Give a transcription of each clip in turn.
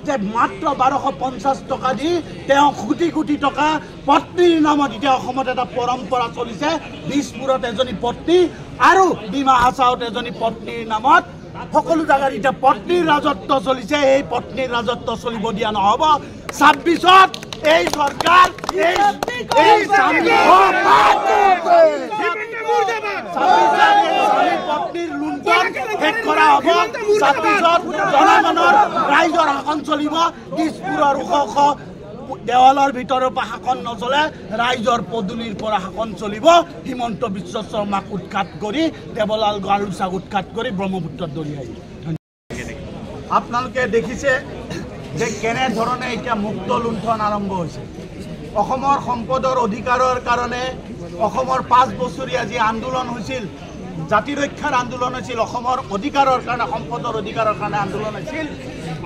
যে মাত্ৰ 1250 টকা দি তেওঁ কোটি কোটি টকা পত্নীৰ নামত এতিয়া অসমত এটা পৰম্পৰা চলিছে দিছপুৰত এজনী পত্নী আৰু ডিমা হাছাওত এজনী পত্নীৰ নামত সকলো জায়গাত এতিয়া পত্নীৰ ৰাজত্ব চলিছে এই পত্নীৰ ৰাজত্ব চলিব দিয়া নহব 26ত এই চৰকাৰ এই পত্নীৰ লুণ্ঠন শেষ কৰা হ'ব 26ত জনগণৰ ৰাইজৰ শাসন চলিব দিছপুৰৰ ওখ দেৱালৰ ভিতৰৰ পৰা শাসন নচলে ৰাইজৰ পদূলিৰ পৰা শাসন চলিব হিমন্ত বিশ্ব শৰ্মাক উৎখাত কৰি দেৱলাল গাৰুচাক উৎখাত কৰি ব্ৰহ্মপুত্ৰত দলিয়াই আপোনালোকে দেখিছে যে কেনেধৰণে এতিয়া মুক্ত লুণ্ঠন আৰম্ভ হৈছে অসমৰ সম্পদৰ অধিকাৰৰ কাৰণে অসমৰ 5 বছৰীয়া যি আন্দোলন হৈছিল জাতি ৰক্ষাৰ আন্দোলন হৈছিল অসমৰ অধিকাৰৰ কাৰণে সম্পদৰ অধিকাৰৰ কাৰণে আন্দোলন হৈছিল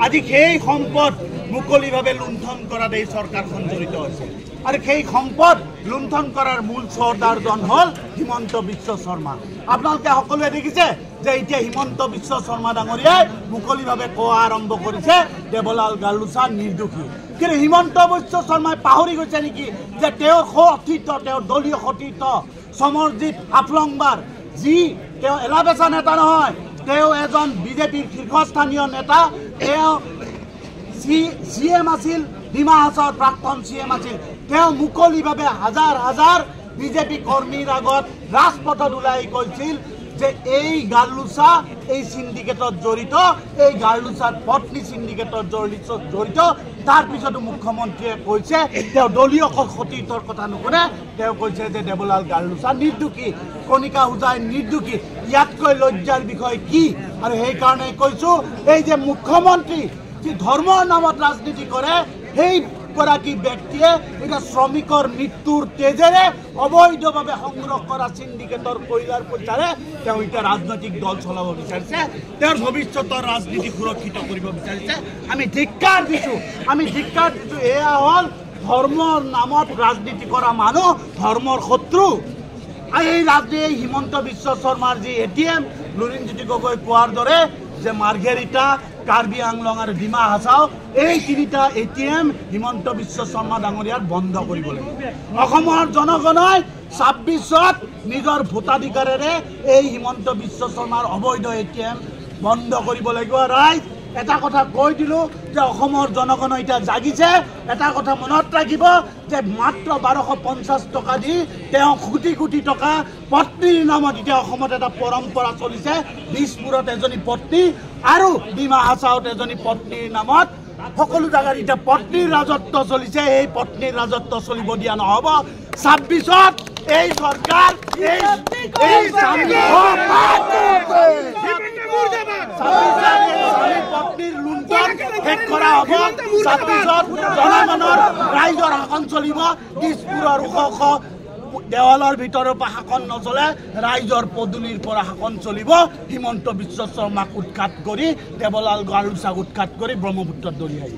আজি সেই সম্পদ মুকলিভাৱে লুণ্ঠন কৰাত এই চৰকাৰখন জড়িত হৈছে আৰু সেই সম্পদ লুণ্ঠন কৰাৰ মূল চৰ্দাৰজন হ'ল হিমন্ত বিশ্ব শৰ্মা আপোনালোকে সকলোৱে দেখিছে যে এতিয়া হিমন্ত বিশ্ব শৰ্মা ডাঙৰীয়াই মুকলিভাৱে কোৱা আৰম্ভ কৰিছে দেৱলাল গাৰুচা নিৰ্দোষী কিন্তু হিমন্ত বিশ্ব শৰ্মাই পাহৰি গৈছে নেকি যে তেওঁৰ সতীৰ্থ তেওঁৰ দলীয় সতীৰ্থ সমৰজিৎ হাফলংবাৰ যি তেওঁ এলাবেচা নেতা নহয় তেওঁ এজন বিজেপিৰ শীৰ্ষস্থানীয় নেতা তেওঁ CM আছিল ডিমা হাছাওৰ প্ৰাক্তন CM আছিল তেওঁ মুকলিভাৱে হাজাৰ হাজাৰ বিজেপি কৰ্মীৰ আগত ৰাজপথত ওলাই কৈছিল যে এই গাৰুচা এই সিন্ডিকেটত জড়িত এই গাৰুচাৰ পত্নী সিন্ডিকেটত জড়িত তাৰ পিছতো মুখ্যমন্ত্ৰীয়ে কৈছে তেওঁ দলীয় সতীৰ্থৰ কথা নুশুনে তেওঁ কৈছে যে দেৱলাল গাৰুচা নিৰ্দোষী কণিকা হুজাই নিৰ্দোষী ইয়াতকৈ লজ্জাৰ বিষয় কি আৰু সেইকাৰণে কৈছো এই যে মুখ্যমন্ত্ৰী যি ধৰ্মৰ নামত ৰাজনীতি কৰে সেই গৰাকী ব্যক্তিয়ে এটা শ্ৰমিকৰ মৃত্যুৰ তেজেৰে অবৈধভাৱে সংগ্ৰহ কৰা সিন্ডিকেটৰ কয়লাৰ পইচাৰে তেওঁ এটা ৰাজনৈতিক দল চলাব বিচাৰিছে তেওঁৰ ভৱিষ্যতৰ ৰাজনীতি সুৰক্ষিত কৰিব বিচাৰিছে আমি ধিক্কাৰ দিছো এয়া হ'ল ধৰ্মৰ নামত ৰাজনীতি কৰা মানুহ ধৰ্মৰ শত্ৰু এই ৰাজনীতি হিমন্ত বিশ্ব শৰ্মাৰ যি ATM লুৰিণজ্যোতি গগৈ কোৱাৰ দৰে যে মাৰ্ঘেৰিটা কাৰ্বি আংলং আৰু ডিমা হাছাও এই তিনিটা ATM হিমন্ত বিশ্ব শৰ্মা ডাঙৰীয়াৰ বন্ধ কৰিব লাগিব অসমৰ জনগণই 26ত নিজৰ ভোটাধিকাৰেৰে এই হিমন্ত বিশ্ব শৰ্মাৰ অবৈধ ATM বন্ধ কৰিব লাগিব ৰাইজ এটা কথা কৈ দিলো যে অসমৰ জনগণ এতিয়া জাগিছে এটা কথা মনত ৰাখিব যে মাত্ৰ 1250 টকা দি তেওঁ কোটি কোটি টকা পত্নীৰ নামত এতিয়া অসমত এটা পৰম্পৰা চলিছে দিছপুৰত এজনী পত্নী আৰু ডিমা হাছাওত এজনী পত্নীৰ নামত সকলো জায়গাত এতিয়া পত্নীৰ ৰাজত্ব চলিছে এই পত্নীৰ ৰাজত্ব চলিব দিয়া নহব 26ত এই চৰকাৰ পত্নীৰ লুণ্ঠন শেষ কৰা হ'ব 26ত জনগণৰ ৰাইজৰ শাসন চলিব দিছপুৰৰ ওখ দেৱালৰ ভিতৰৰ পৰা শাসন নচলে ৰাইজৰ পদূলিৰ পৰা শাসন চলিব হিমন্ত বিশ্ব শৰ্মাক উৎখাত কৰি দেৱলাল গাৰুচাক উৎখাত কৰি ব্ৰহ্মপুত্ৰত দলিয়াই